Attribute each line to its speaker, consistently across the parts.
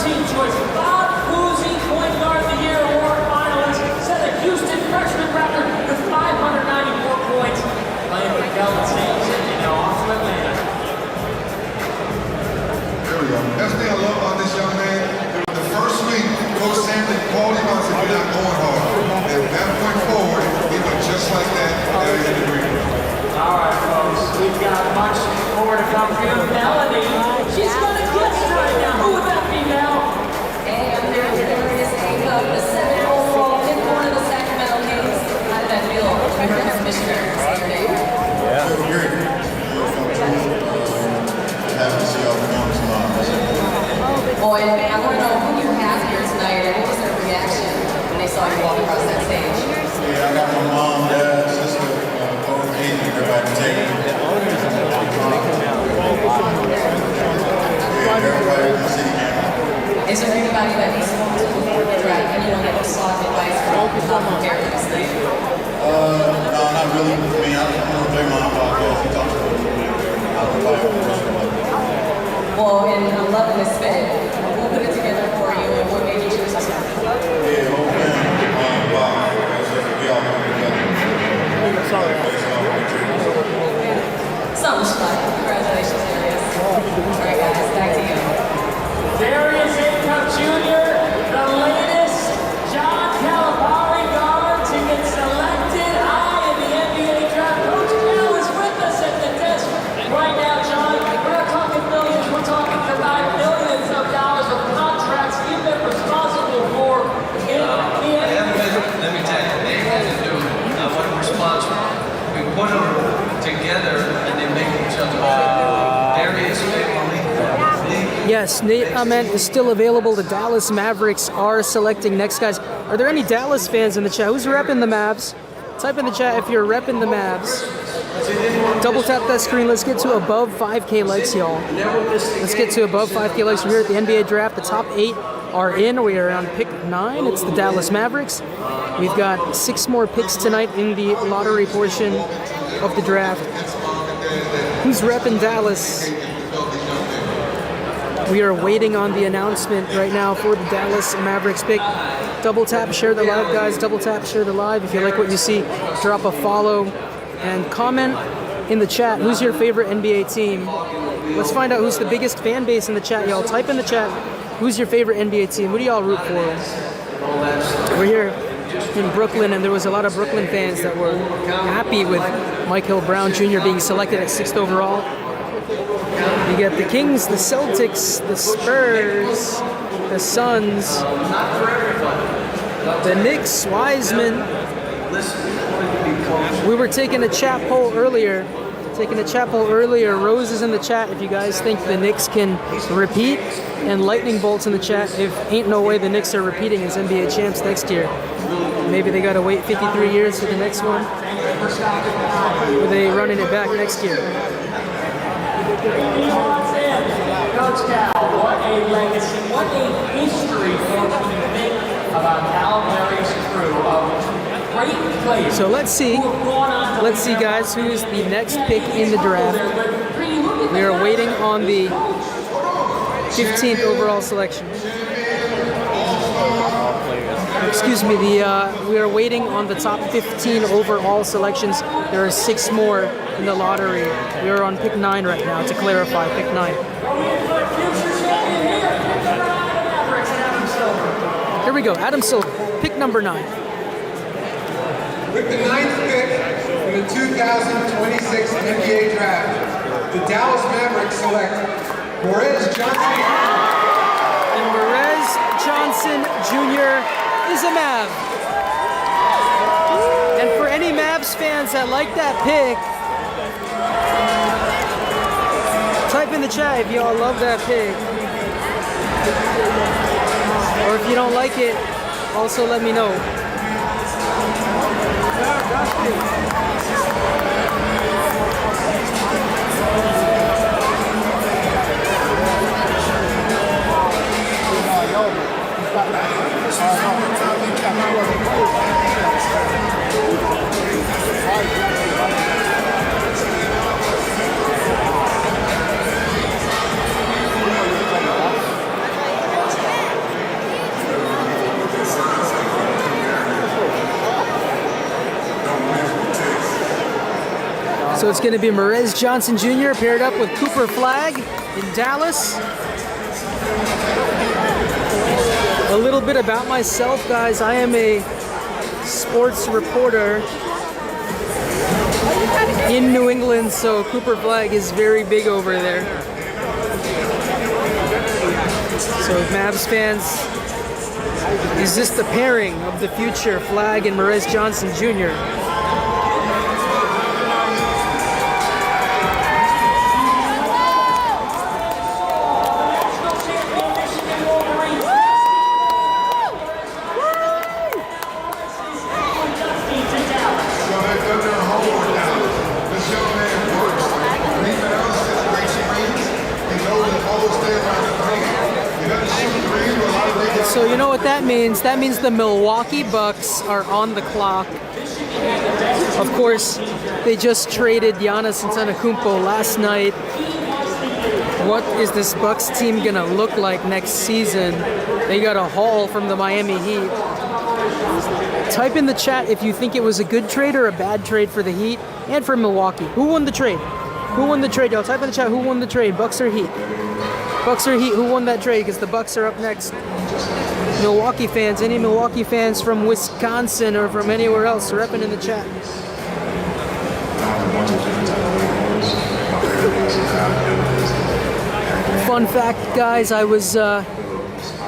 Speaker 1: team choice. Bob Cousy, Point Guard of the Year award finalist, set a Houston freshman record with 594 points. Playing for Kelvin Saints, you know, off to Atlanta.
Speaker 2: There we go. That's the thing I love about this young man. The first week, Coach Sampson called him out and said, "You're not going hard." And from that point forward, he went just like that. There he is.
Speaker 1: All right, folks, we've got much more to come here. Melanie, she's got a guest right now. Who would that be now?
Speaker 3: And there's the 7th overall pick, one of the Sacramento Kings. How did that feel? As missionary, say your name.
Speaker 4: Yeah. Feel great. Happy to see all the performance live.
Speaker 3: Boy, I want to know who you have here tonight and what was their reaction when they saw you walk across that stage?
Speaker 4: Yeah, I got my mom, dad, sister, everybody taking it. Yeah, everybody in the city camera.
Speaker 3: Is there anybody that needs to come to before the draft? Anyone that was sought advice from preparing for this thing?
Speaker 4: No, not really. I mean, I'm on DrewMoney podcast. He talks about
Speaker 3: Well, and I'm loving this fit. We'll put it together for you, and what made you choose this one?
Speaker 4: Yeah, whole thing. Wow. We all come together.
Speaker 3: Something like. Congratulations, Darius. All right, guys, back to you.
Speaker 1: Darius Income Jr., the latest John Calipari guard to get selected high in the NBA draft. Coach Cal is with us at the desk right now, John. We're not talking millions, we're talking about millions of dollars of contracts you've been responsible for in the NBA.
Speaker 5: Let me tell you, they had to do what we're responsible. We put them together and they make each other better. Darius
Speaker 6: Yes, Nate Ament is still available. The Dallas Mavericks are selecting next, guys. Are there any Dallas fans in the chat? Who's repping the Mavs? Type in the chat if you're repping the Mavs. Double tap that screen. Let's get to above 5K likes, y'all. Let's get to above 5K likes. We're here at the NBA draft. The top 8 are in. We are on pick 9. It's the Dallas Mavericks. We've got 6 more picks tonight in the lottery portion of the draft. Who's repping Dallas? We are waiting on the announcement right now for the Dallas Mavericks pick. Double tap, share the live, guys. Double tap, share the live. If you like what you see, drop a follow and comment in the chat. Who's your favorite NBA team? Let's find out who's the biggest fan base in the chat, y'all. Type in the chat, who's your favorite NBA team? Who do y'all root for? We're here in Brooklyn, and there was a lot of Brooklyn fans that were happy with Michael Brown Jr. being selected at 6th overall. You get the Kings, the Celtics, the Spurs, the Suns, the Knicks, Wiseman. We were taking a chat poll earlier. Rose is in the chat if you guys think the Knicks can repeat, and lightning bolts in the chat if ain't no way the Knicks are repeating as NBA champs next year. Maybe they gotta wait 53 years for the next one. Or they running it back next year.
Speaker 1: Coach Cal, what a legacy, what a history can you think about Calipari's crew of great players.
Speaker 6: So let's see, guys, who is the next pick in the draft. We are waiting on the 15th overall selection. Excuse me, we are waiting on the top 15 overall selections. There are 6 more in the lottery. We are on pick 9 right now, to clarify, pick 9. Here we go, Adam Silver, pick number 9.
Speaker 7: With the 9th pick in the 2026 NBA draft, the Dallas Mavericks select Morez Johnson.
Speaker 6: And Morez Johnson Jr. is a Mav. And for any Mavs fans that like that pick, type in the chat if y'all love that pick. Or if you don't like it, also let me know. So it's going to be Merez Johnson Jr. paired up with Cooper Flagg in Dallas. A little bit about myself, guys. I am a sports reporter in New England, so Cooper Flagg is very big over there. So Mavs fans, is this the pairing of the future, Flagg and Merez Johnson Jr.? So you know what that means? That means the Milwaukee Bucks are on the clock. Of course, they just traded Giannis Antetokounmpo last night. What is this Bucks team gonna look like next season? They got a haul from the Miami Heat. Type in the chat if you think it was a good trade or a bad trade for the Heat and for Milwaukee. Who won the trade? Who won the trade, y'all? Type in the chat who won the trade, Bucks or Heat? Bucks or Heat, who won that trade? Because the Bucks are up next. Milwaukee fans, any Milwaukee fans from Wisconsin or from anywhere else, repping in the chat. Fun fact, guys, I was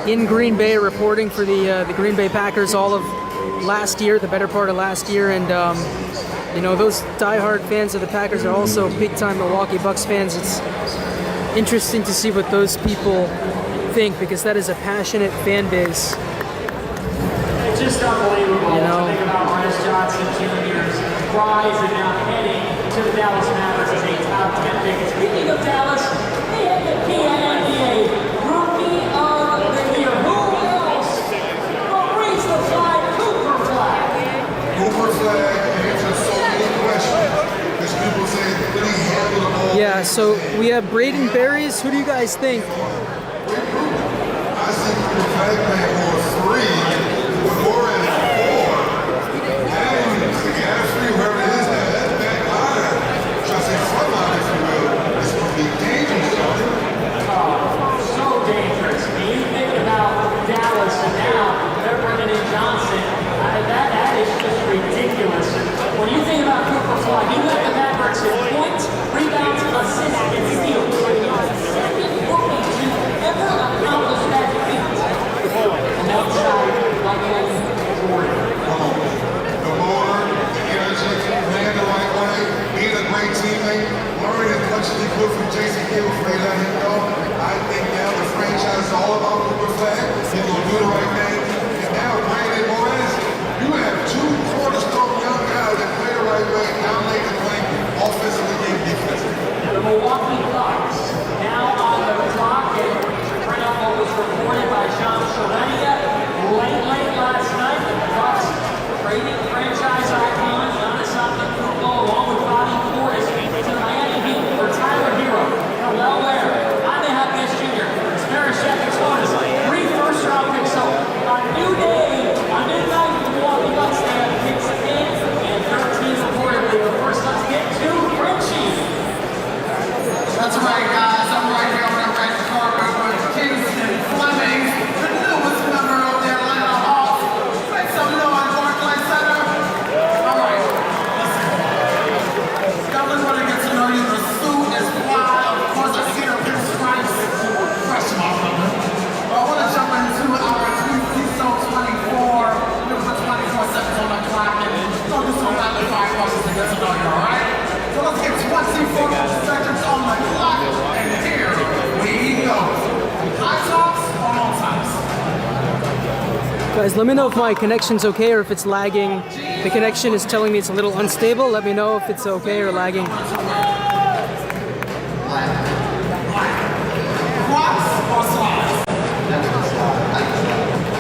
Speaker 6: in Green Bay reporting for the Green Bay Packers all of last year, the better part of last year, and you know, those diehard fans of the Packers are also big-time Milwaukee Bucks fans. It's interesting to see what those people think, because that is a passionate fan base.
Speaker 1: It's just unbelievable to think about Merez Johnson Jr.'s rise and now heading to the Dallas Mavericks as a top 10 pick. And speaking of Dallas, they had the NBA Rookie of the Year. Who else will raise the flag? Cooper Flagg.
Speaker 2: Cooper Flagg answers so many questions. Because people say, did he handle the ball?
Speaker 6: Yeah, so we have Braden Berries. Who do you guys think?
Speaker 2: I see Cooper Flagg playing for 3, with more than 4. And the gas free, wherever it is, that back line, try to say front line, if you will, is going to be dangerous, Johnny.
Speaker 1: So dangerous. When you think about Dallas and now they're bringing in Johnson, that is just ridiculous. When you think about Cooper Flagg, you have the Mavericks in points, rebounds, assists, and steals. Second rookie to ever accomplish that feat. Alongside Michael Jordan.
Speaker 2: The motor, the energy, playing the right way, being a great teammate, learning as much as he could from Jason Kidd before they let him go. I think now the franchise is all about Cooper Flagg. He's going to do the right thing. And now, Brandon Morez, you have 2 cornerstone young guys that play the right way, dominate the lane, offensively and defensively.
Speaker 1: The Milwaukee Bucks now on the clock, and right on what was reported by John Sharania late last night. The Bucks trading franchise icon Giannis Antetokounmpo along with Bobby Portis to the Miami Heat for Tyler Hero, Noel Ware, Jaime Jaquez Jr., Sparish Exonis, 3 first-round picks. So a new day, a new night for the Milwaukee Bucks. They have picks 10 and 13 reportedly. But first, let's get to Frenchie.
Speaker 8: That's right, guys. I'm right here on the red carpet with Kingston Fleming, the newest member of the Atlanta Hawks. Make some noise, Barclays Center. All right, listen. Definitely want to get to know you. The suit is fly. Of course, I see your pinstripes. Fresh, my brother. But I want to jump into our season 24. We put 24 seconds on the clock and go do some rapid fire questions to get to know you, all right? So let's get 24 seconds on the clock, and here we go. High tops or low tops?
Speaker 6: Guys, let me know if my connection's okay or if it's lagging. The connection is telling me it's a little unstable. Let me know if it's okay or lagging.
Speaker 8: Crocs or slides?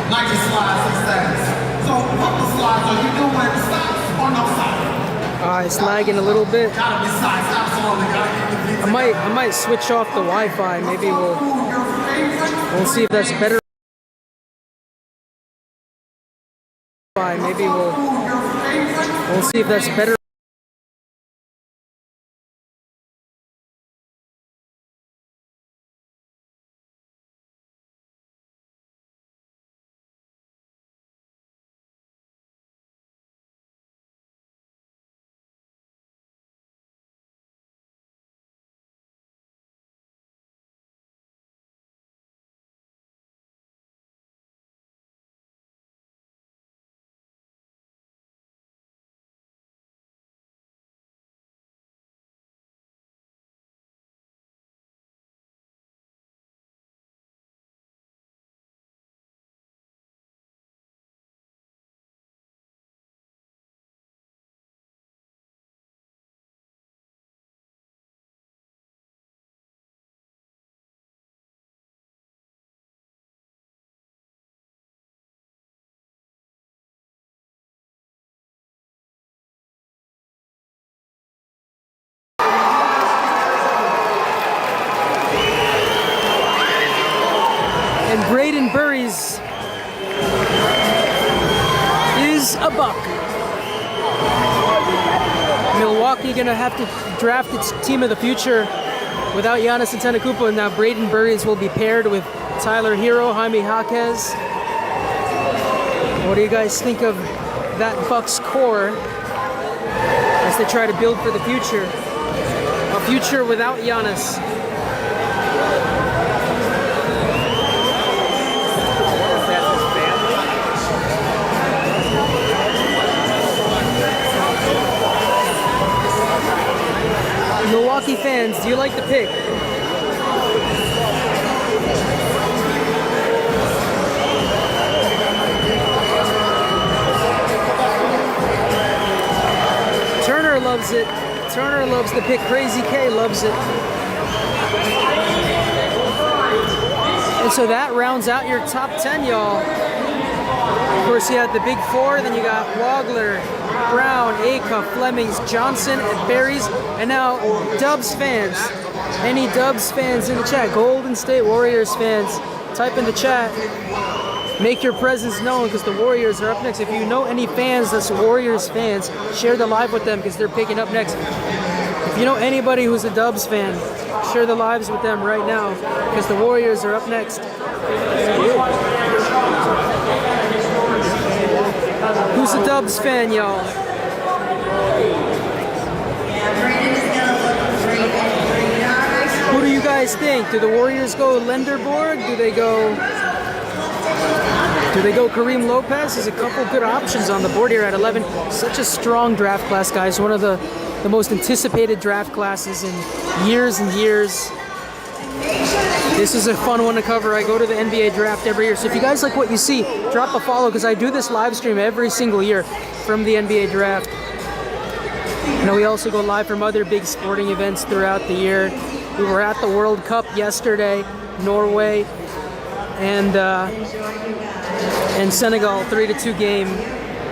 Speaker 8: Nike slides, 6 seconds. So what the slides are you doing? Socks or no socks?
Speaker 6: It's lagging a little bit.
Speaker 8: Gotta be socks, absolutely. Gotta keep the
Speaker 6: I might switch off the Wi-Fi. Maybe we'll see if that's better. Maybe we'll see if that's better. is a buck. Milwaukee gonna have to draft its team of the future without Giannis Antetokounmpo, and now Braden Burries will be paired with Tyler Hero, Jaime Jaquez. What do you guys think of that Bucks core as they try to build for the future? A future without Giannis. Milwaukee fans, do you like the pick? Turner loves it. Turner loves the pick. Crazy K loves it. And so that rounds out your top 10, y'all. Of course, you had the big four, then you got Wagler, Brown, Acuff, Flemings, Johnson, and Berries. And now, Dubs fans. Any Dubs fans in the chat? Golden State Warriors fans, type in the chat. Make your presence known because the Warriors are up next. If you know any fans that's Warriors fans, share the live with them because they're picking up next. If you know anybody who's a Dubs fan, share the lives with them right now because the Warriors are up next. Who's a Dubs fan, y'all? Who do you guys think? Do the Warriors go Lenderborg? Do they go Kareem Lopez? There's a couple good options on the board here at 11. Such a strong draft class, guys. One of the most anticipated draft classes in years and years. This is a fun one to cover. I go to the NBA draft every year. So if you guys like what you see, drop a follow because I do this live stream every single year from the NBA draft. You know, we also go live from other big sporting events throughout the year. We were at the World Cup yesterday, Norway, and Senegal 3-2 game.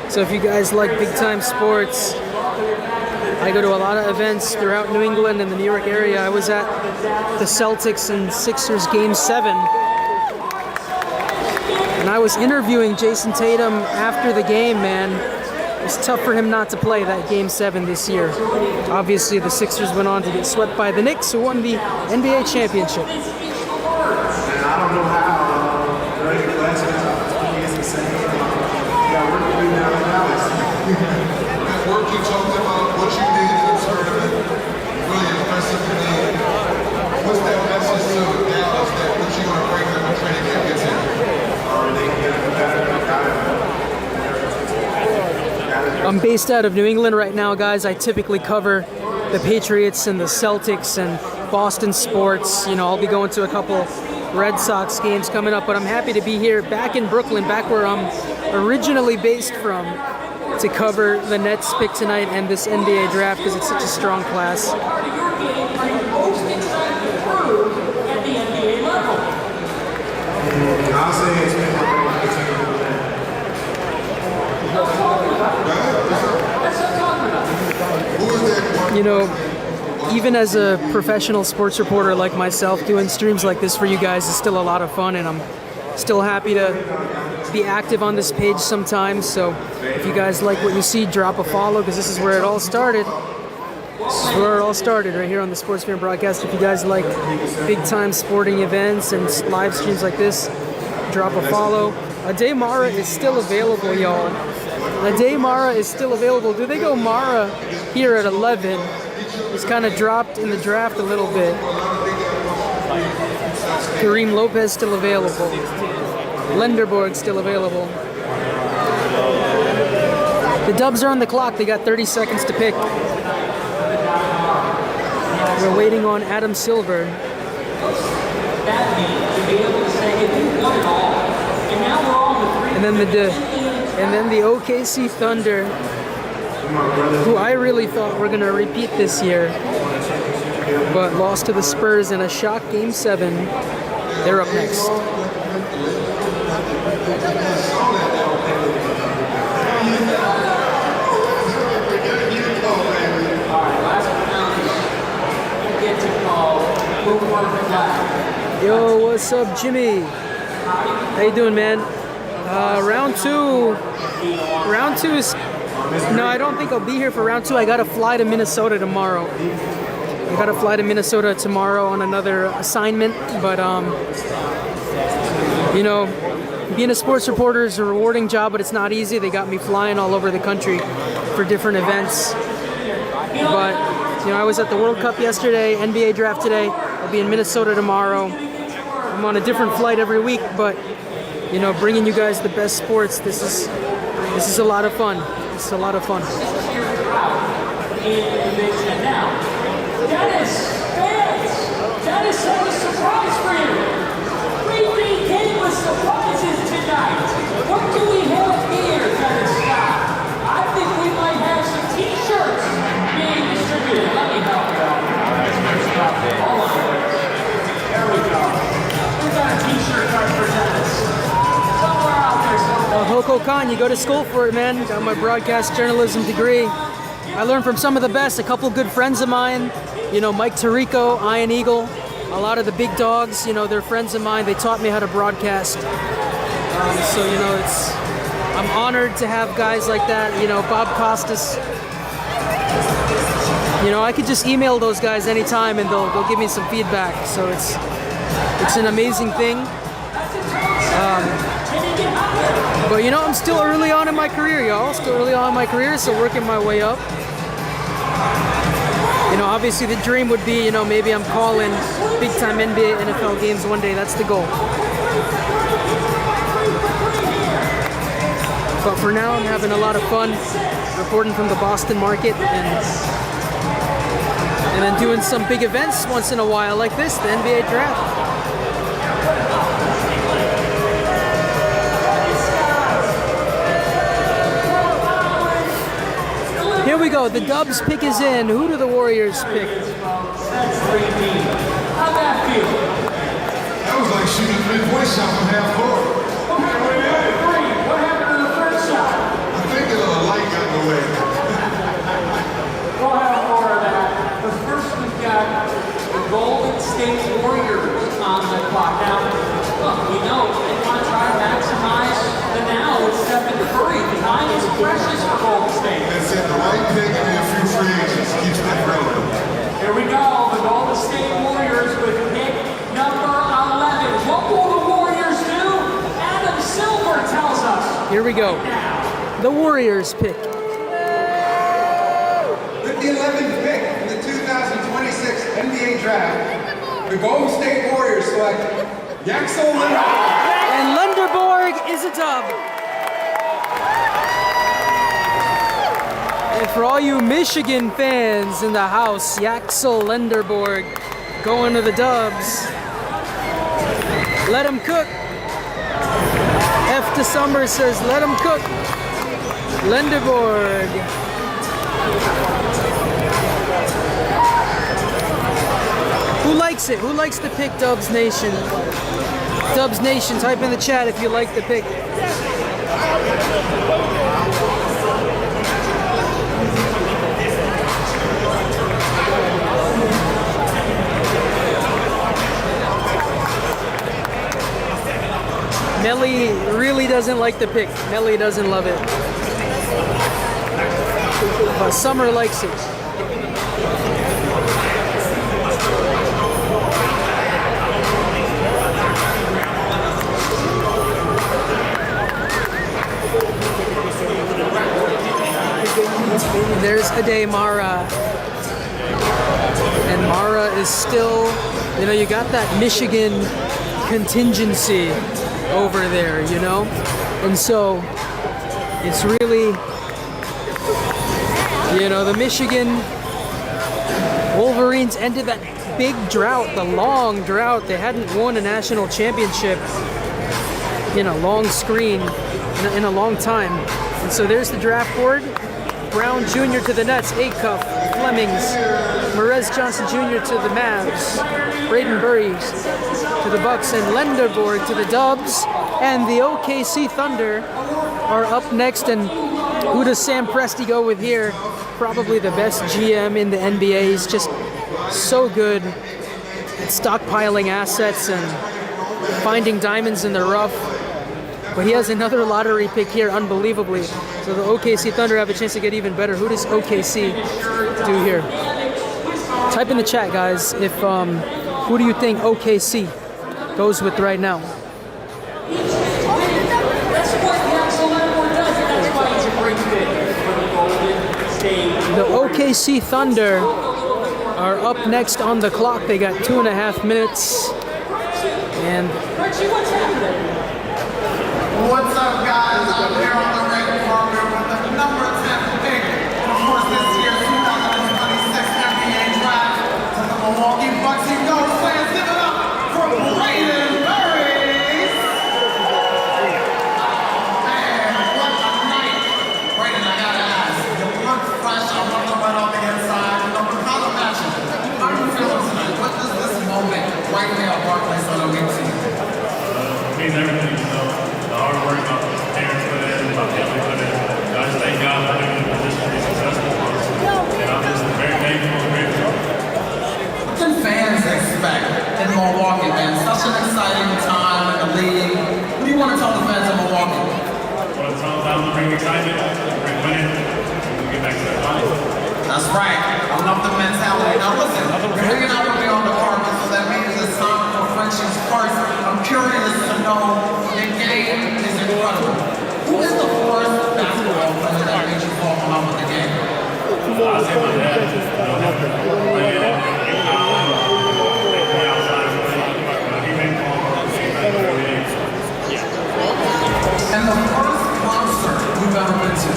Speaker 6: So if you guys like big time sports, I go to a lot of events throughout New England and the New York area. I was at the Celtics and Sixers Game 7. And I was interviewing Jason Tatum after the game, man. It was tough for him not to play that Game 7 this year. Obviously, the Sixers went on to get swept by the Knicks, who won the NBA championship.
Speaker 4: And I don't know how during the last is the same. Yeah, we're doing now in Dallas.
Speaker 2: That work you talked about, what you did in the tournament, really impressive to me. What's that message to Dallas that what you going to bring them when training camp gets in?
Speaker 6: I'm based out of New England right now, guys. I typically cover the Patriots and the Celtics and Boston sports. You know, I'll be going to a couple Red Sox games coming up, but I'm happy to be here back in Brooklyn, back where I'm originally based from, to cover the Nets pick tonight and this NBA draft because it's such a strong class.
Speaker 4: I'll say it's been
Speaker 6: You know, even as a professional sports reporter like myself, doing streams like this for you guys is still a lot of fun, and I'm still happy to be active on this page sometimes. So if you guys like what you see, drop a follow because this is where it all started. This is where it all started, right here on the Sports Fan Broadcast. If you guys like big time sporting events and live streams like this, drop a follow. Ade Mara is still available, y'all. Ade Mara is still available. Do they go Mara here at 11? He's kind of dropped in the draft a little bit. Kareem Lopez still available. Lenderborg still available. The Dubs are on the clock. They got 30 seconds to pick. We're waiting on Adam Silver. And then the OKC Thunder, who I really thought were going to repeat this year, but lost to the Spurs in a shock Game 7. They're up next. Yo, what's up, Jimmy? How you doing, man? Round two is... No, I don't think I'll be here for round two. I gotta fly to Minnesota tomorrow. On another assignment, but you know, being a sports reporter is a rewarding job, but it's not easy. They got me flying all over the country for different events. But you know, I was at the World Cup yesterday, NBA draft today. I'll be in Minnesota tomorrow. I'm on a different flight every week, but you know, bringing you guys the best sports. This is a lot of fun. It's a lot of fun.
Speaker 1: Dennis, fans, Dennis has a surprise for you. 3D came with surprises tonight. What do we have here, Dennis Scott? I think we might have some t-shirts being distributed. Let me help you out. Hold on. There we go. We got a t-shirt card for Dennis. Somewhere out there, somewhere.
Speaker 6: Hoko Khan, you go to school for it, man. Got my broadcast journalism degree. I learned from some of the best, a couple good friends of mine. You know, Mike Tirico, Iron Eagle, a lot of the big dogs, you know, they're friends of mine. They taught me how to broadcast. So, you know, I'm honored to have guys like that. You know, Bob Costas. You know, I could just email those guys anytime and they'll give me some feedback. So it's an amazing thing. But you know, I'm still early on in my career, y'all. Still early on in my career, so working my way up. You know, obviously the dream would be, you know, maybe I'm calling big-time NBA, NFL games one day. That's the goal. But for now, I'm having a lot of fun reporting from the Boston market and then doing some big events once in a while like this, the NBA draft. Here we go. The Dubs pick is in. Who do the Warriors pick?
Speaker 1: That's 3D. How'd that feel?
Speaker 2: That was like shooting a three-point shot from half court.
Speaker 1: What happened to the first shot?
Speaker 2: I think a light got in the way.
Speaker 1: We'll have more of that. But first we've got the Golden State Warriors on the clock. Now, look, we know they want to try to maximize the now with Stephen Curry. Time is precious for Golden State.
Speaker 2: That's it, the right pick and a few free agents keeps that relevant.
Speaker 1: Here we go, the Golden State Warriors with pick number 11. What will the Warriors do? Adam Silver tells us.
Speaker 6: Here we go. The Warriors pick.
Speaker 7: With the 11th pick in the 2026 NBA Draft, the Golden State Warriors select Yaxel Lenderborg.
Speaker 6: And Lenderborg is a dub. And for all you Michigan fans in the house, Yaxel Lenderborg going to the Dubs. Let him cook. F to Summer says, let him cook. Lenderborg. Who likes it? Who likes the pick, Dubs Nation? Dubs Nation, type in the chat if you like the pick. Melly really doesn't like the pick. Melly doesn't love it. But Summer likes it. There's Ade Mara. And Mara is still, you know, you got that Michigan contingency over there, you know? And so it's really, you know, the Michigan Wolverines ended that big drought, the long drought. They hadn't won a national championship in a long screen in a long time. And so there's the draft board. Brown Jr. to the Nets, Acuff, Flemings, Merez Johnson Jr. to the Mavs, Braden Burries to the Bucks, and Lenderborg to the Dubs. And the OKC Thunder are up next. And who does Sam Presti go with here? Probably the best GM in the NBA. He's just so good at stockpiling assets and finding diamonds in the rough. But he has another lottery pick here, unbelievably. So the OKC Thunder have a chance to get even better. Who does OKC do here? Type in the chat, guys, if who do you think OKC goes with right now? The OKC Thunder are up next on the clock. They got 2.5 minutes. And
Speaker 8: What's up, guys? I'm here on the red carpet with the number 10 pick. And of course, this year's 2026 NBA draft to the Milwaukee Bucks. You know, fans, give it up for Brayden Berries. Man, what a night. Brayden, I gotta ask, you look fresh. I want to right on the inside. You know, because of matching. How are you feeling tonight? What does this moment right here at Barclays Center mean to you?
Speaker 9: It means everything, you know. The hard work my parents put in, my family put in. I just thank God for being in a position to be successful. And I'm just very thankful and grateful.
Speaker 8: What can fans expect in Milwaukee, man? Such an exciting time in the league. What do you want to tell the fans in Milwaukee?
Speaker 9: Well, it's all about bring excitement, bring winning, and we get back to that money.
Speaker 8: That's right. I love the mentality. Now listen, you're hanging out with me on the carpet, so that means it's time for Frenchie's first. I'm curious to know the game is incredible. Who is the first basketball player that made you fall in love with the game?
Speaker 9: I say my dad. He made me fall in love with the game.
Speaker 8: And the first concert you've ever been to?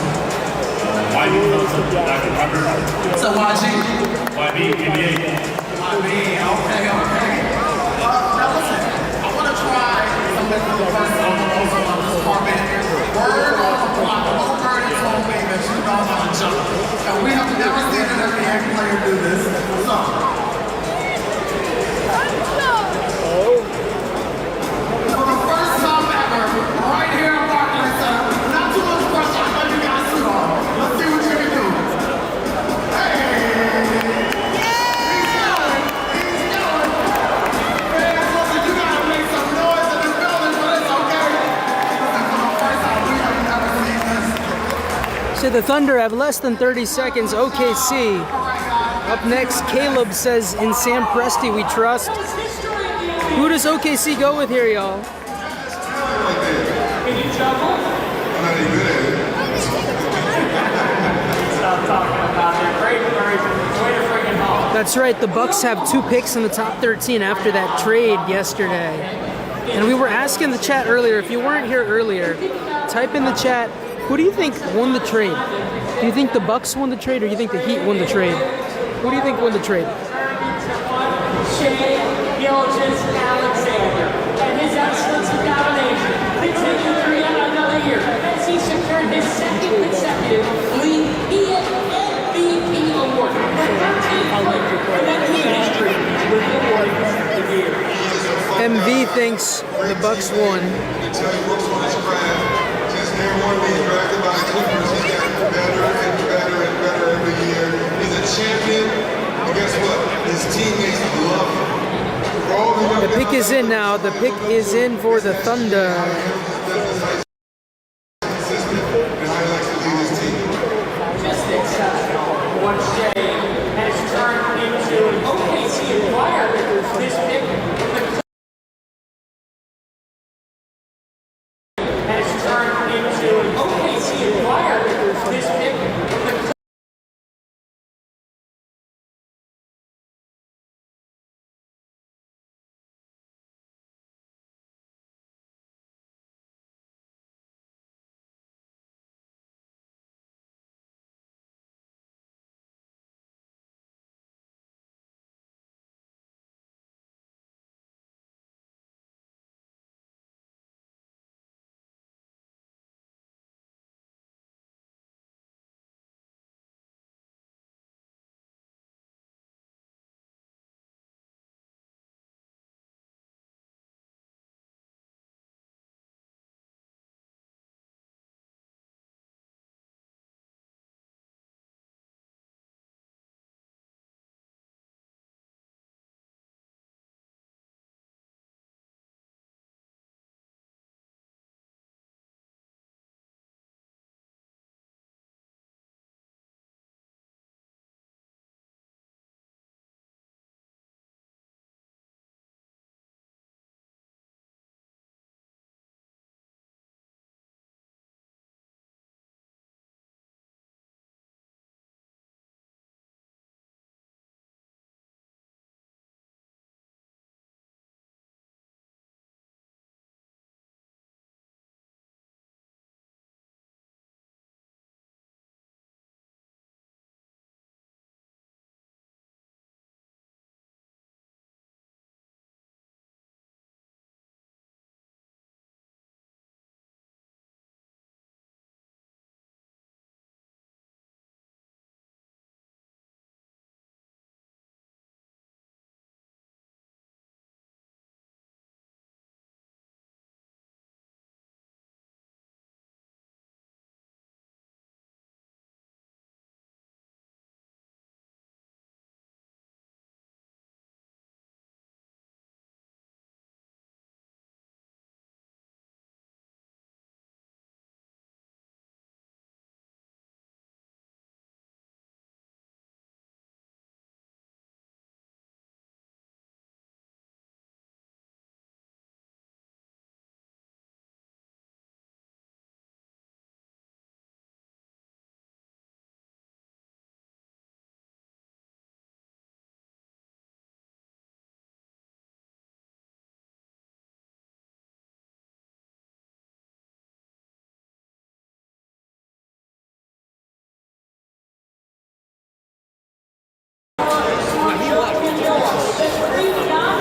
Speaker 9: YB concert, Dr. Pepper.
Speaker 8: So YG?
Speaker 9: YB, NBA.
Speaker 8: YB, okay. Now listen, I want to try something for the first time on this carpet. Word on the block, a little birdie told me that you know how to jump. And we have never seen an NBA player do this. So, for the first time ever, right here at Barclays Center, not too much pressure, I know you got a suit on. Let's see what you can do. Hey! He's going. Fans, listen, you gotta make some noise in this building, but it's okay. Listen, for the first time, we have never seen this.
Speaker 6: so the Thunder have less than 30 seconds. OKC. Up next, Caleb says, in Sam Presti we trust. Who does OKC go with here, y'all?
Speaker 1: Can you juggle?
Speaker 2: I'm not even good at it.
Speaker 1: Stop talking about it. Great, very way to freaking ball.
Speaker 6: That's right, the Bucks have 2 picks in the top 13 after that trade yesterday. And we were asking the chat earlier, if you weren't here earlier, type in the chat, who do you think won the trade? Do you think the Bucks won the trade or do you think the Heat won the trade? Who do you think won the trade?
Speaker 1: Shea Gilgeous-Alexander and his excellence in domination continue through yet another year as he secured his second consecutive league MVP award. The 13th player in NBA history with the award of the year.
Speaker 6: MV thinks the Bucks won.
Speaker 2: I tell you, works on his craft. Since day one, being drafted by the Clippers, he's gotten better and better and better every year. He's a champion, and guess what? His teammates love him. For all the young
Speaker 6: The pick is in now. The pick is in for the Thunder.
Speaker 2: consistent and how he likes to lead his team.
Speaker 1: Just exceptional. What Shea has turned into an OKC acquired this pick. Has turned into an OKC acquired this pick.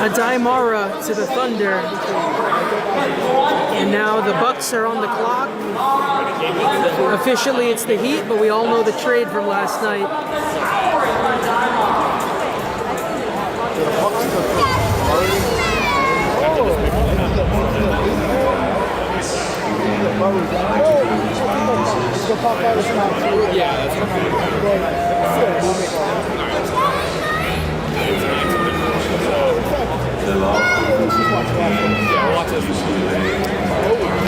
Speaker 6: Daimara to the Thunder. And now the Bucks are on the clock. Officially it's the Heat, but we all know the trade from last night.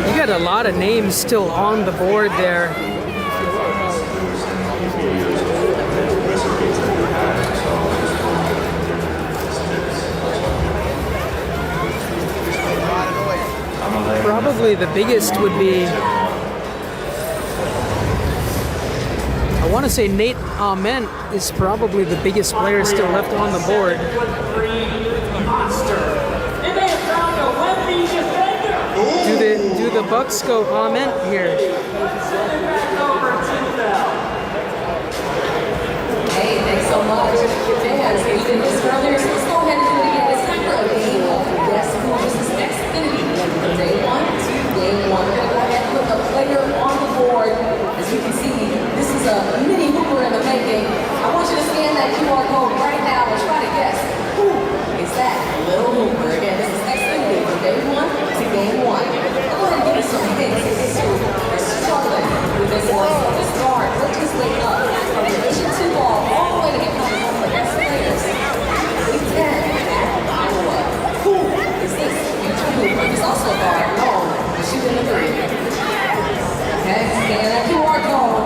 Speaker 6: You got a lot of names still on the board there. Probably the biggest would be, I want to say Nate Ament is probably the biggest player still left on the board. Do the Bucks go Ament here?
Speaker 3: Hey, thanks so much. Fans, we did this earlier, so let's go ahead and do it again. It's time for a game of Guess Who versus Xfinity. From day 1 to game 1. We're going to go ahead and put the player on the board. As you can see, this is a mini hooper in the making. I want you to scan that QR code right now and try to guess who is that little hooper. Again, this is Xfinity from day 1 to game 1. Go ahead and give us some hints in case you're struggling with this one. So this guard, let's just wake up. From Division 2 ball all the way to becoming one of the best players. Big 10 at Iowa. Who is this future hooper? He's also a guard. Oh, he's shooting the 3. Okay, scan that QR code.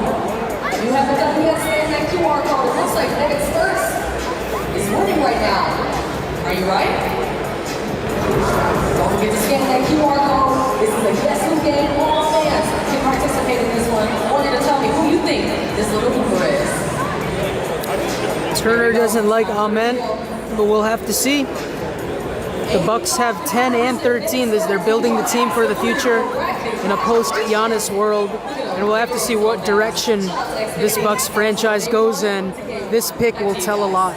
Speaker 3: If you haven't done yet, scan that QR code. It looks like David Sturz is winning right now. Are you right? Don't forget to scan that QR code. This is a Guess Who game. All fans can participate in this one. I want you to tell me who you think this little hooper is.
Speaker 6: Turner doesn't like Ament, but we'll have to see. The Bucks have 10 and 13. They're building the team for the future in a post-Giannis world, and we'll have to see what direction this Bucks franchise goes in. This pick will tell a lot.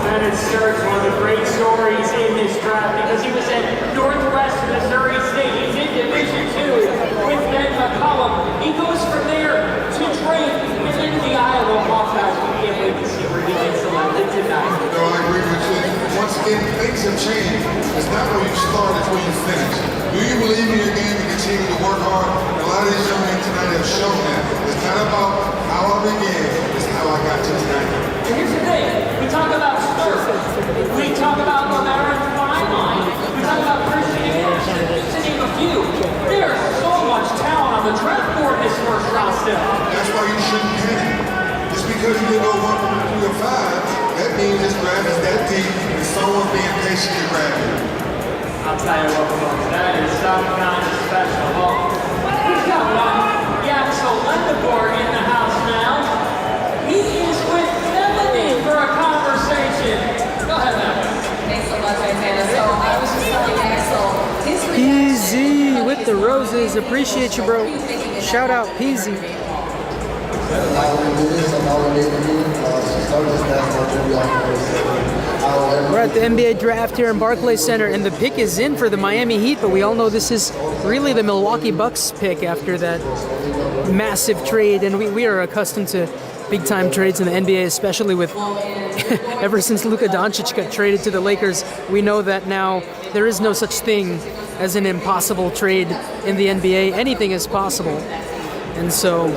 Speaker 1: Bennett Sturz, one of the great stories in this draft because he was at Northwest Missouri State. He's in Division 2 with Ben McCollum. He goes from there to Drake and then the Iowa Hawkeyes. We can't wait to see where he gets selected tonight.
Speaker 2: No, I agree with you. Once again, things have changed. It's not where you start, it's where you finish. Do you believe in your game and continue to work hard? And a lot of these young men tonight have shown that. It's not about how I began, it's how I got to tonight.
Speaker 1: And here's the thing, we talk about Sturz, we talk about LeBaron Freiline, we talk about Christian Anderson, to name a few. There's so much talent on the draft board in this first round still.
Speaker 2: That's why you shouldn't panic. Just because you didn't go 1, 2, 3, or 5, that means this draft is that deep and someone's being patient to grab you.
Speaker 1: I'll tell you what, folks, that is some kind of special. Well, we've got one Yaxel Lendeboer in the house now. He is with Melanie for a conversation. Go ahead, Melanie.
Speaker 3: Thanks so much, Isaiah. So I was just telling Axel, his
Speaker 6: Peasy with the roses. Appreciate you, bro. Shout out, Peasy. We're at the NBA draft here in Barclays Center, and the pick is in for the Miami Heat, but we all know this is really the Milwaukee Bucks pick after that massive trade, and we are accustomed to big-time trades in the NBA, especially with ever since Luka Doncic got traded to the Lakers. We know that now there is no such thing as an impossible trade in the NBA. Anything is possible. And so,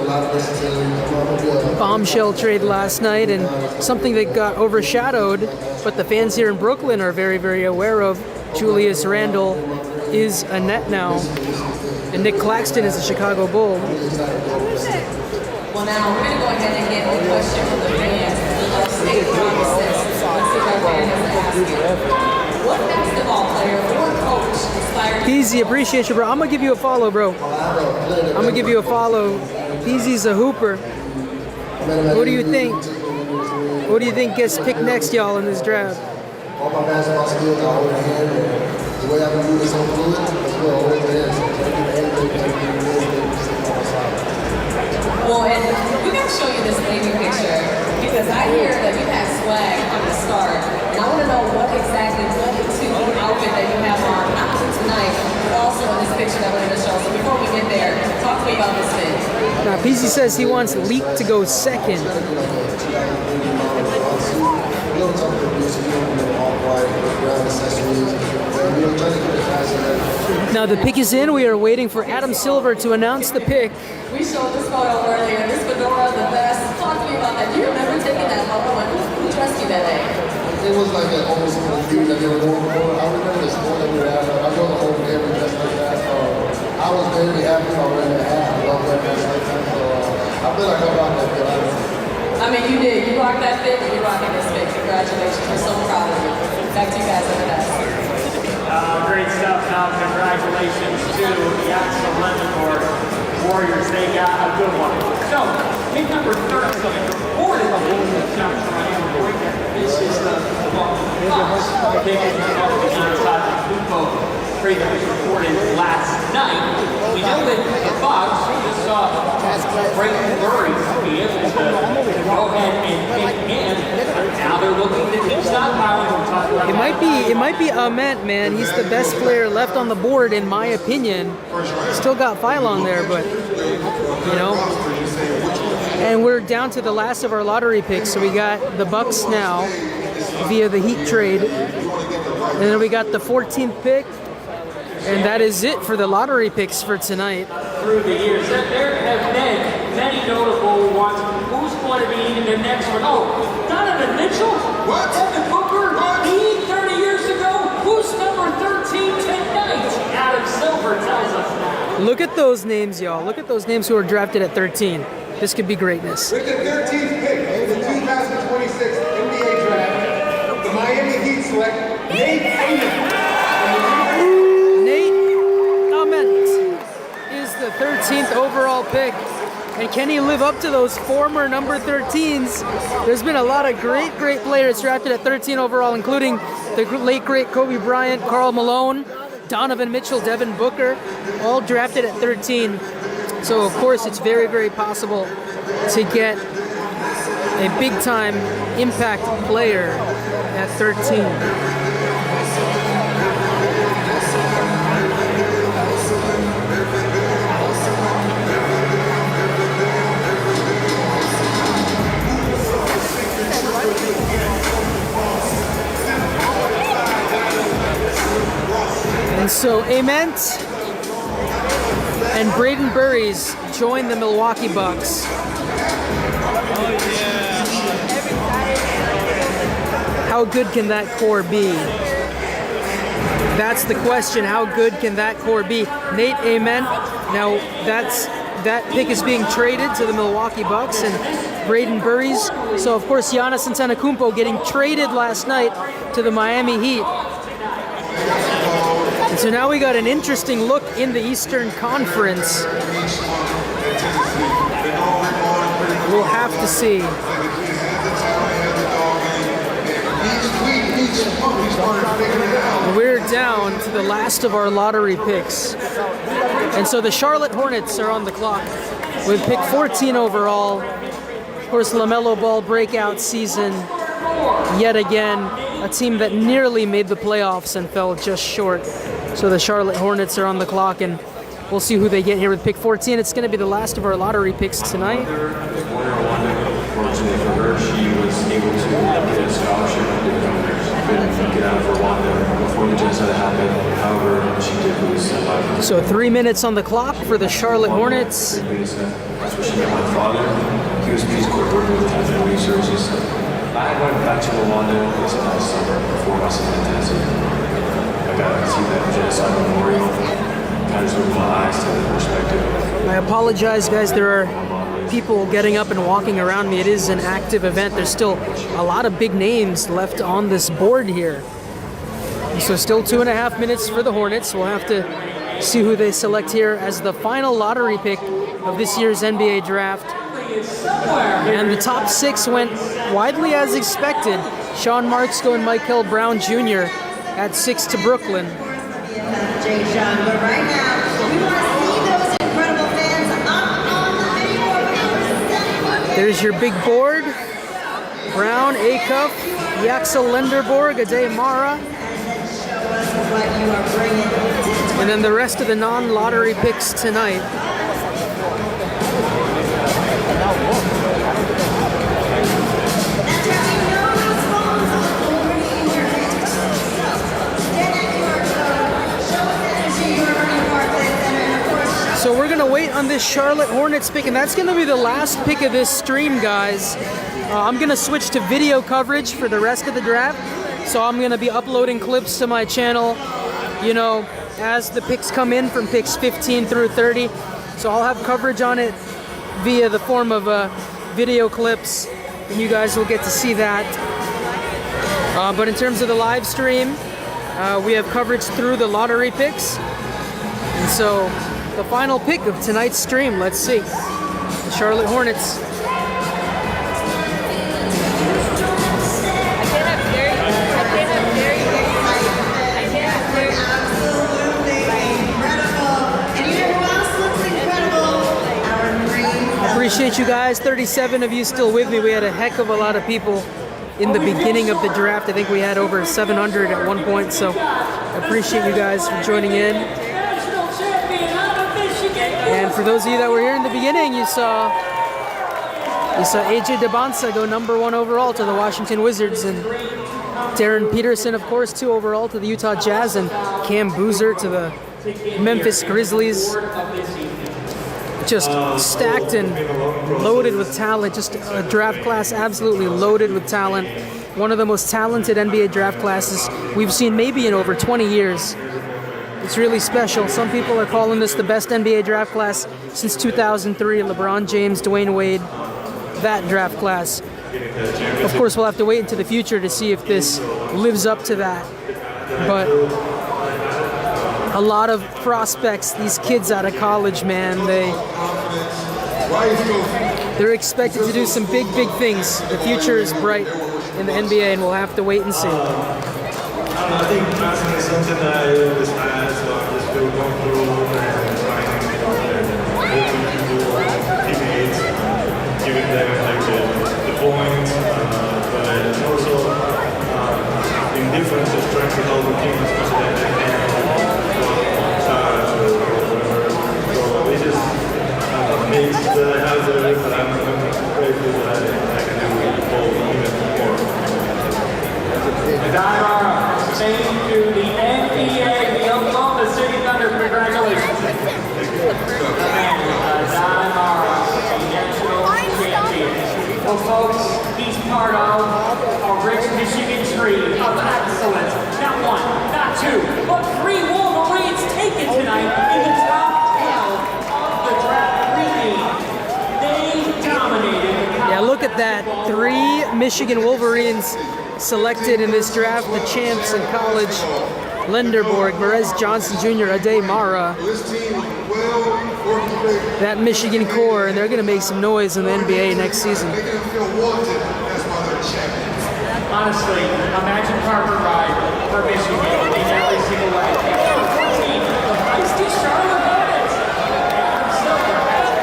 Speaker 6: bombshell trade last night, and something that got overshadowed, but the fans here in Brooklyn are very, very aware of. Julius Randle is a Net now, and Nick Claxton is a Chicago Bull.
Speaker 3: Well, now we're going to go ahead and get a question from the fans. State promises. Let's see if our fan has to ask you. What basketball player or coach inspired you?
Speaker 6: Peasy, appreciate you, bro. I'm going to give you a follow, bro. I'm going to give you a follow. Peasy's a hooper. What do you think? What do you think gets picked next, y'all, in this draft?
Speaker 10: All my basketball skills are over here. The way I can do this on fluid, that's what over there.
Speaker 3: Well, and we're going to show you this baby picture because I hear that you had swag from the start. And I want to that way in the show. So before we get there, talk to me about this fit.
Speaker 6: Now, PZ says he wants Leak to go second. Now the pick is in. We are waiting for Adam Silver to announce the pick.
Speaker 3: We showed this photo earlier. This fedora, the best. Talk to me about that. Do you remember taking that photo? And who dressed you that day?
Speaker 10: It was like an almost confused that they were going for. I remember the sport that we were at. I know the whole game was just like that. I was very happy already to have. I love that time. So I feel like I'm out that good.
Speaker 3: I mean, you did. You rocked that fit and you're rocking this fit. Congratulations. We're so proud of you. Back to you guys in the best.
Speaker 1: Great stuff, Tom. Congratulations to the Axel Lemonboard Warriors. They got a good one. So, pick number 13, reported the whole South Carolina. This is the Bucks. Pick it up the outside of Lupo. Trade that was reported last night. We know that the Bucks just saw Brayton Murray be able to go ahead and pick in. Now they're looking to keep stockpiling.
Speaker 6: It might be Ament, man. He's the best player left on the board, in my opinion. Still got File on there, but you know. And we're down to the last of our lottery picks. So we got the Bucks now via the Heat trade, and then we got the 14th pick. And that is it for the lottery picks for tonight.
Speaker 1: Through the years, there have been many notable ones. Who's going to be in the next one? Oh, Donovan Mitchell?
Speaker 2: What?
Speaker 1: Devin Booker? He 30 years ago? Who's number 13 tonight? Adam Silver tells us that.
Speaker 6: Look at those names, y'all. Look at those names who are drafted at 13. This could be greatness.
Speaker 7: With the 13th pick in the 2026 NBA Draft, the Miami Heat select Nate Amen.
Speaker 6: Is the 13th overall pick, and can he live up to those former number 13s? There's been a lot of great players drafted at 13 overall, including the late great Kobe Bryant, Karl Malone, Donovan Mitchell, Devin Booker, all drafted at 13. So of course it's very possible to get a big time impact player at 13. And so Ament and Braden Burries join the Milwaukee Bucks. How good can that core be? That's the question. How good can that core be? Nate Ament. Now that pick is being traded to the Milwaukee Bucks, and Braden Burries. So of course Giannis Antetokounmpo getting traded last night to the Miami Heat. And so now we got an interesting look in the Eastern Conference. We'll have to see. We're down to the last of our lottery picks. And so the Charlotte Hornets are on the clock with pick 14 overall. Of course, LaMelo Ball breakout season yet again. A team that nearly made the playoffs and fell just short. So the Charlotte Hornets are on the clock, and we'll see who they get here with pick 14. It's going to be the last of our lottery picks tonight.
Speaker 11: Fortunately for her, she was able to get a scholarship and get out of Rwanda before the genocide happened. However, she did lose.
Speaker 6: So 3 minutes on the clock for the Charlotte Hornets.
Speaker 11: That's where she met my father. He was Peace Corps working with Tanzania researchers. I went back to Rwanda this past summer before my son in Tanzania. I got to see that genocide memorial. Kind of opened my eyes to the perspective.
Speaker 6: I apologize, guys. There are people getting up and walking around me. It is an active event. There's still a lot of big names left on this board here. So still 2.5 minutes for the Hornets. We'll have to see who they select here as the final lottery pick of this year's NBA draft. And the top 6 went widely as expected. Sean Marks going Michael Brown Jr. at 6 to Brooklyn.
Speaker 12: Jay Sean, but right now, we want to see those incredible fans up on the video.
Speaker 6: There's your big board. Brown, Acuff, Yaxel Lenderborg, Ade Mara.
Speaker 12: Show us what you are bringing to
Speaker 6: And then the rest of the non-lottery picks tonight. So we're gonna wait on this Charlotte Hornets pick, and that's gonna be the last pick of this stream, guys. I'm gonna switch to video coverage for the rest of the draft. So I'm gonna be uploading clips to my channel, you know, as the picks come in from picks 15 through 30. So I'll have coverage on it via the form of video clips, and you guys will get to see that. But in terms of the live stream, we have coverage through the lottery picks. And so the final pick of tonight's stream, let's see. The Charlotte Hornets. Appreciate you guys, 37 of you still with me. We had a heck of a lot of people in the beginning of the draft. I think we had over 700 at one point, so I appreciate you guys for joining in. And for those of you that were here in the beginning, you saw AJ DeBonsa go #1 overall to the Washington Wizards, and Darren Peterson, of course, 2 overall to the Utah Jazz, and Cam Boozer to the Memphis Grizzlies. Just stacked and loaded with talent. Just a draft class absolutely loaded with talent. One of the most talented NBA draft classes we've seen maybe in over 20 years. It's really special. Some people are calling this the best NBA draft class since 2003. LeBron James, Dwayne Wade, that draft class. Of course, we'll have to wait into the future to see if this lives up to that. But a lot of prospects, these kids out of college, man, they're expected to do some big things. The future is bright in the NBA, and we'll have to wait and see.
Speaker 13: I think passing is something that I always had, so I'm just still going through and finding hoping to do teammates, giving them like the points, but also in different trying to help the team as much as I can. So it just makes that I have the but I'm grateful that I can do both even more.
Speaker 1: Thank you to the NBA, the Oklahoma City Thunder. Congratulations. Well, folks, he's part of a rich Michigan tree of excellence. Not 1, not 2, but 3 Wolverines taken tonight in the top 12 of the draft pregame. They dominated.
Speaker 6: Yeah, look at that. 3 Michigan Wolverines selected in this draft, the champs in college. Linderborg, Merez Johnson Jr., Ade Mara. That Michigan core, and they're going to make some noise in the NBA next season.
Speaker 1: Honestly, imagine Parker Ride for Michigan in every single way. 14, the feisty Charlotte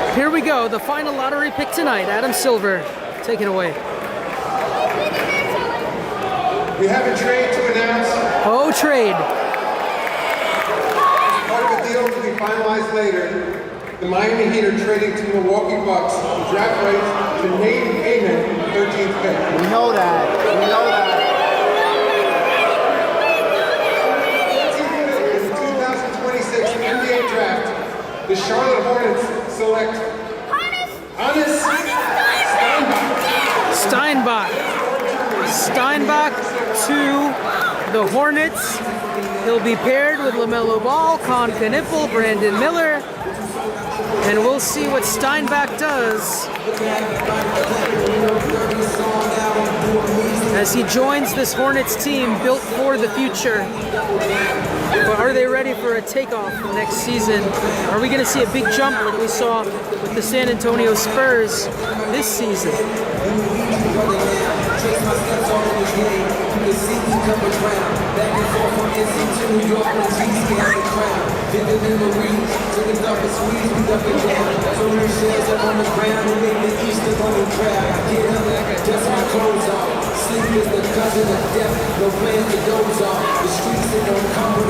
Speaker 1: Hornets.
Speaker 6: Here we go, the final lottery pick tonight. Adam Silver, take it away.
Speaker 7: We have a trade to announce.
Speaker 6: Oh, trade.
Speaker 7: As part of a deal to be finalized later, the Miami Heat are trading to Milwaukee Bucks the draft rights to Nate Heyman, 13th pick.
Speaker 14: We know that. We know that.
Speaker 7: In the 2026 NBA draft, the Charlotte Hornets select Hannes
Speaker 6: Steinbach to the Hornets. He'll be paired with LaMelo Ball, Con Knippel, Brandon Miller, and we'll see what Steinbach does as he joins this Hornets team built for the future. But are they ready for a takeoff next season? Are we going to see a big jump like we saw with the San Antonio Spurs this season?
Speaker 14: Sleep is the cousin of death, no plans to doze off. The streets that don't come with